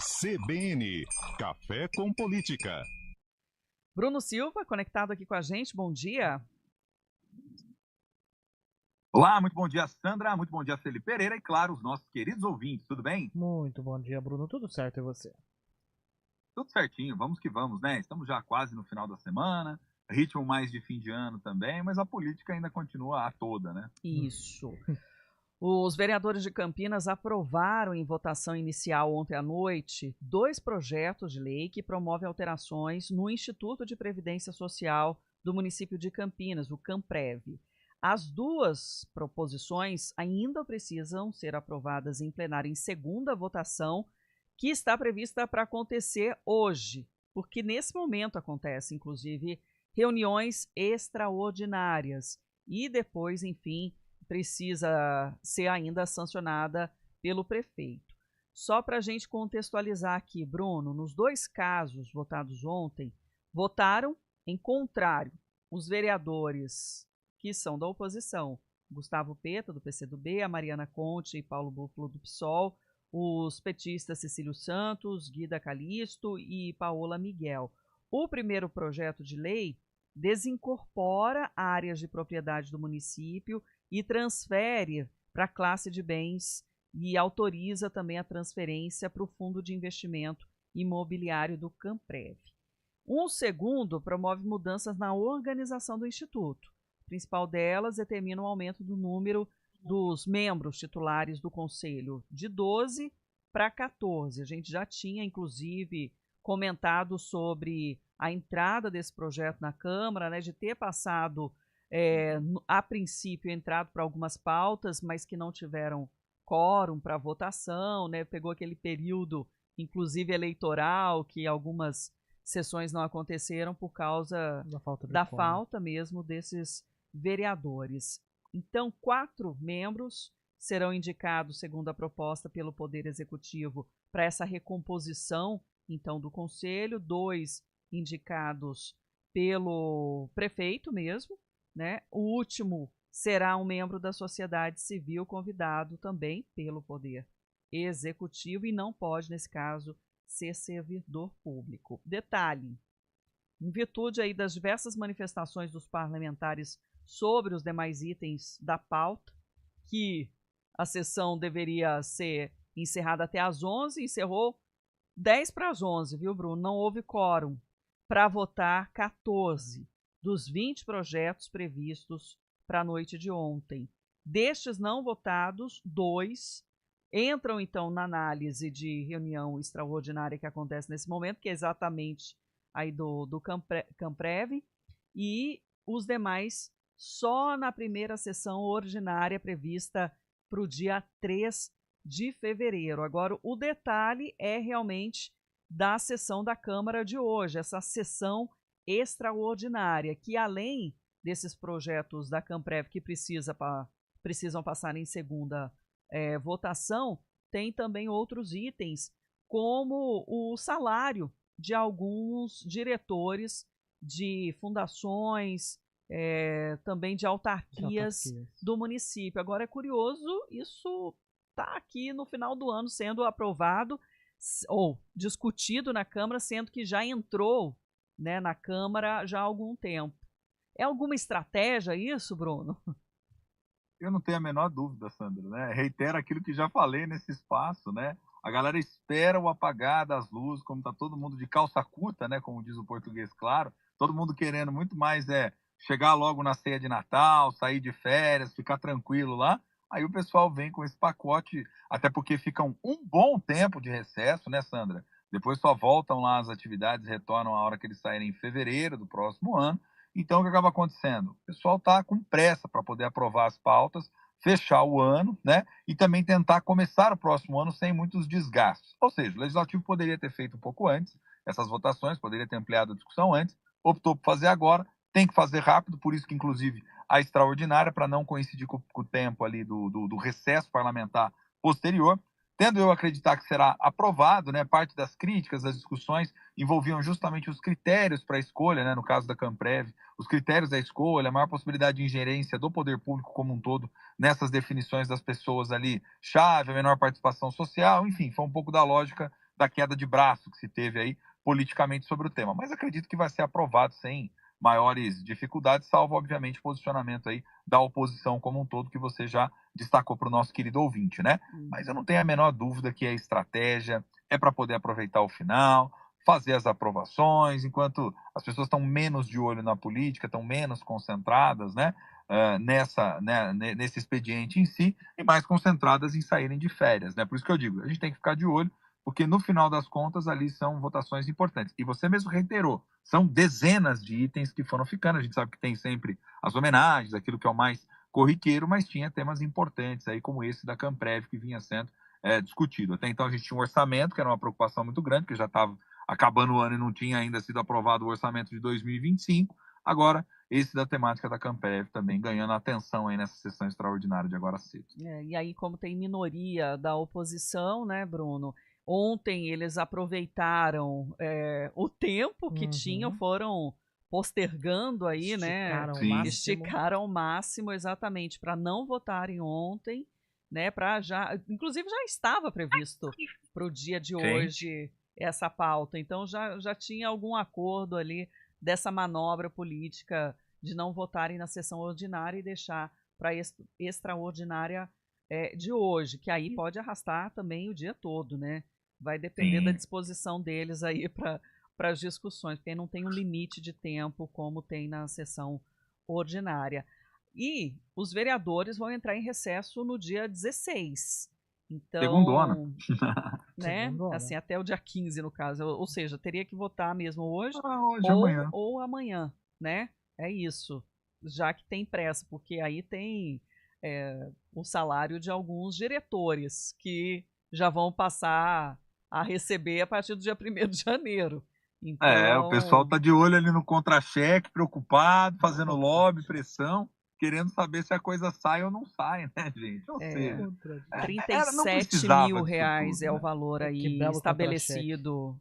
CBN, Café com Política. Bruno Silva, conectado aqui com a gente, bom dia. Olá, muito bom dia, Sandra, muito bom dia, Felipe Pereira e, claro, os nossos queridos ouvintes, tudo bem? Muito bom dia, Bruno. Tudo certo, e você? Tudo certinho, vamos que vamos, né? Estamos já quase no final da semana, ritmo mais de fim de ano também, mas a política ainda continua a toda, né? Isso. Os vereadores de Campinas aprovaram em votação inicial ontem à noite 2 projetos de lei que promovem alterações no Instituto de Previdência Social do município de Campinas, o CAMPREV. As 2 proposições ainda precisam ser aprovadas em plenário em segunda votação, que está prevista para acontecer hoje, porque nesse momento acontece, inclusive, reuniões extraordinárias e depois, enfim, precisa ser ainda sancionada pelo prefeito. Só para a gente contextualizar aqui, Bruno, nos 2 casos votados ontem, votaram em contrário os vereadores que são da oposição, Gustavo Peta, do PCdoB, a Mariana Conte e Paulo Búfalo, do PSOL, os petistas Cecílio Santos, Guida Calisto e Paola Miguel. O primeiro projeto de lei desincorpora áreas de propriedade do município e transfere para a classe de bens e autoriza também a transferência para o Fundo de Investimento Imobiliário do CAMPREV. Um segundo promove mudanças na organização do Instituto. A principal delas determina um aumento do número dos membros titulares do Conselho de 12 para 14. A gente já tinha, inclusive, comentado sobre a entrada desse projeto na Câmara, né, de ter passado, a princípio, entrado para algumas pautas, mas que não tiveram quórum para votação, né, pegou aquele período, inclusive eleitoral, que algumas sessões não aconteceram por causa da falta mesmo desses vereadores. Então, 4 membros serão indicados, segundo a proposta, pelo Poder Executivo para essa recomposição, então, do Conselho, 2 indicados pelo prefeito mesmo, né? O último será um membro da sociedade civil convidado também pelo Poder Executivo e não pode, nesse caso, ser servidor público. Detalhe, em virtude aí das diversas manifestações dos parlamentares sobre os demais itens da pauta, que a sessão deveria ser encerrada até às 11, encerrou 10 para as 11, viu, Bruno? Não houve quórum para votar 14 dos 20 projetos previstos para a noite de ontem. Destes não votados, 2 entram, então, na análise de reunião extraordinária que acontece nesse momento, que é exatamente aí do CAMPREV, e os demais só na primeira sessão ordinária prevista para o dia 3 de fevereiro. Agora, o detalhe é realmente da sessão da Câmara de hoje, essa sessão extraordinária, que além desses projetos da CAMPREV que precisam passar em segunda votação, tem também outros itens, como o salário de alguns diretores de fundações, também de autarquias do município. Agora é curioso, isso está aqui no final do ano sendo aprovado ou discutido na Câmara, sendo que já entrou, né, na Câmara já há algum tempo. É alguma estratégia isso, Bruno? Eu não tenho a menor dúvida, Sandra, né? Reitero aquilo que já falei nesse espaço, né? A galera espera o apagar das luzes, como está todo mundo de calça curta, né? Como diz o português, claro. Todo mundo querendo muito mais chegar logo na ceia de Natal, sair de férias, ficar tranquilo lá. Aí o pessoal vem com esse pacote, até porque ficam um bom tempo de recesso, né, Sandra? Depois só voltam lá as atividades, retornam a hora que eles saírem em fevereiro do próximo ano. Então, o que acaba acontecendo? O pessoal está com pressa para poder aprovar as pautas, fechar o ano, né? E também tentar começar o próximo ano sem muitos desgastes. Ou seja, o Legislativo poderia ter feito um pouco antes essas votações, poderia ter ampliado a discussão antes, optou por fazer agora, tem que fazer rápido, por isso que, inclusive, a extraordinária, para não coincidir com o tempo ali do recesso parlamentar posterior, tendo eu acreditar que será aprovado, né? Parte das críticas, das discussões envolviam justamente os critérios para a escolha, né? No caso da CAMPREV, os critérios da escolha, a maior possibilidade de ingerência do poder público como um todo nessas definições das pessoas ali chave, a menor participação social, enfim, foi um pouco da lógica da queda de braço que se teve aí politicamente sobre o tema. Mas acredito que vai ser aprovado sem maiores dificuldades, salvo, obviamente, o posicionamento aí da oposição como um todo, que você já destacou para o nosso querido ouvinte, né? Mas eu não tenho a menor dúvida que é estratégia, é para poder aproveitar o final, fazer as aprovações, enquanto as pessoas estão menos de olho na política, estão menos concentradas, né? Nesse expediente em si, e mais concentradas em saírem de férias, né? Por isso que eu digo, a gente tem que ficar de olho, porque no final das contas ali são votações importantes. E você mesmo reiterou, são dezenas de itens que foram ficando. A gente sabe que tem sempre as homenagens, aquilo que é o mais corriqueiro, mas tinha temas importantes aí, como esse da Camprev, que vinha sendo discutido. Até então a gente tinha um orçamento, que era uma preocupação muito grande, porque já estava acabando o ano e não tinha ainda sido aprovado o orçamento de 2025. Agora, esse da temática da Camprev também ganhando atenção aí nessa sessão extraordinária de agora cedo. E aí, como tem minoria da oposição, né, Bruno? Ontem eles aproveitaram o tempo que tinham, foram postergando aí, esticaram ao máximo, exatamente, para não votarem ontem, né? Inclusive já estava previsto para o dia de hoje essa pauta, então já tinha algum acordo ali dessa manobra política de não votarem na sessão ordinária e deixar para extraordinária de hoje, que aí pode arrastar também o dia todo, né? Vai depender da disposição deles aí para as discussões, porque não tem um limite de tempo como tem na sessão ordinária. E os vereadores vão entrar em recesso no dia 16. Então, segundona. Né? Assim, até o dia 15, no caso. Ou seja, teria que votar mesmo hoje, amanhã. Ou amanhã, né? É isso. Já que tem pressa, porque aí tem o salário de alguns diretores que já vão passar a receber a partir do dia 1º de janeiro. Então... o pessoal tá de olho ali no contra-cheque, preocupado, fazendo lobby, pressão, querendo saber se a coisa sai ou não sai, né, gente? Ou seja, 37 mil reais é o valor aí estabelecido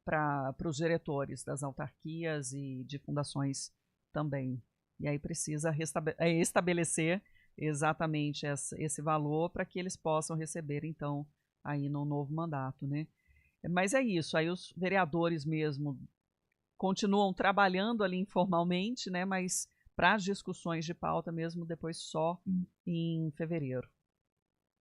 para os diretores das autarquias e de fundações também. E aí precisa estabelecer exatamente esse valor para que eles possam receber, então, aí no novo mandato, né? Mas é isso, aí os vereadores mesmo continuam trabalhando ali informalmente, né? Mas para as discussões de pauta mesmo depois só em fevereiro.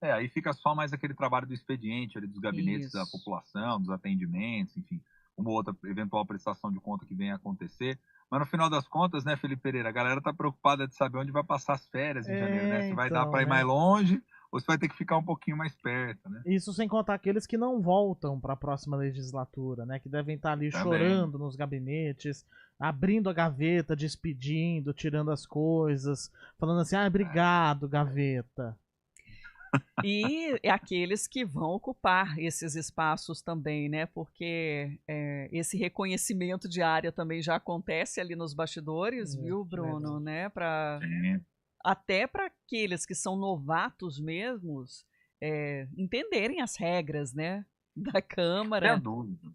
Aí fica só mais aquele trabalho do expediente, ali dos gabinetes da população, dos atendimentos, enfim, uma outra eventual prestação de conta que venha a acontecer. Mas no final das contas, né, Felipe Pereira, a galera tá preocupada de saber onde vai passar as férias em janeiro, né? Se vai dar para ir mais longe ou se vai ter que ficar um pouquinho mais perto, né? Isso sem contar aqueles que não voltam para a próxima legislatura, né? Que devem estar ali chorando nos gabinetes, abrindo a gaveta, despedindo, tirando as coisas, falando assim, obrigado, gaveta. E aqueles que vão ocupar esses espaços também, né? Porque esse reconhecimento de área também já acontece ali nos bastidores, viu, Bruno? Né? Até para aqueles que são novatos mesmos entenderem as regras, né? Da Câmara. Sem dúvida.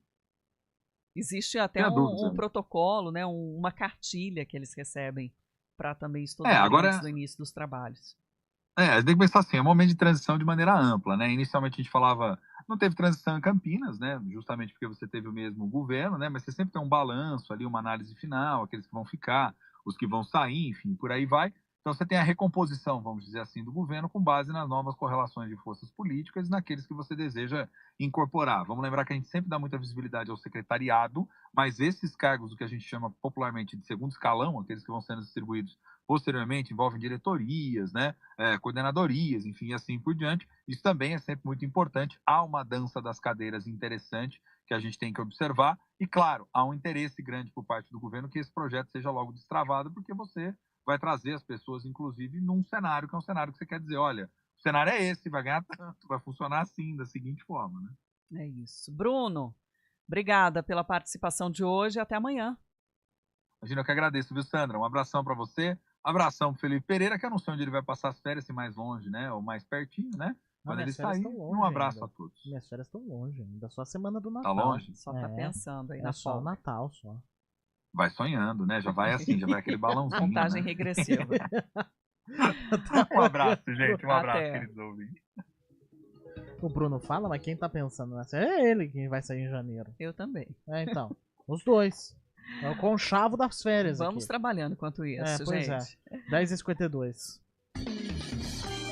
Existe até um protocolo, né? Uma cartilha que eles recebem para também estudar antes do início dos trabalhos. Tem que pensar assim, é um momento de transição de maneira ampla, né? Inicialmente a gente falava, não teve transição em Campinas, né? Justamente porque você teve o mesmo governo, né? Mas você sempre tem um balanço ali, uma análise final, aqueles que vão ficar, os que vão sair, enfim, por aí vai. Então você tem a recomposição, vamos dizer assim, do governo com base nas novas correlações de forças políticas e naqueles que você deseja incorporar. Vamos lembrar que a gente sempre dá muita visibilidade ao secretariado, mas esses cargos, o que a gente chama popularmente de segundo escalão, aqueles que vão sendo distribuídos posteriormente, envolvem diretorias, né, coordenadorias, enfim, e assim por diante. Isso também é sempre muito importante. Há uma dança das cadeiras interessante que a gente tem que observar e, claro, há um interesse grande por parte do governo que esse projeto seja logo destravado, porque você vai trazer as pessoas, inclusive, num cenário que é um cenário que você quer dizer, olha, o cenário é esse, vai ganhar tanto, vai funcionar assim, da seguinte forma, né? É isso. Bruno, obrigada pela participação de hoje e até amanhã. Imagina, eu que agradeço, viu, Sandra? Um abração para você, abração pro Felipe Pereira, que eu não sei onde ele vai passar as férias, se mais longe, né, ou mais pertinho, né? Quando ele sair, um abraço a todos. Minhas férias estão longe ainda, só a semana do Tá Natal. longe? Só tá pensando aí na só o Natal, só. Vai sonhando, né? Já vai assim, já vai aquele balãozinho. Contagem regressiva. Um abraço, gente. Um abraço, queridos ouvintes. O Bruno fala, mas quem tá pensando nessa? É ele quem vai sair em janeiro. Eu também. Então, os dois. É o conchavo das férias. Vamos aqui. trabalhando enquanto isso, Pois gente. 10h52.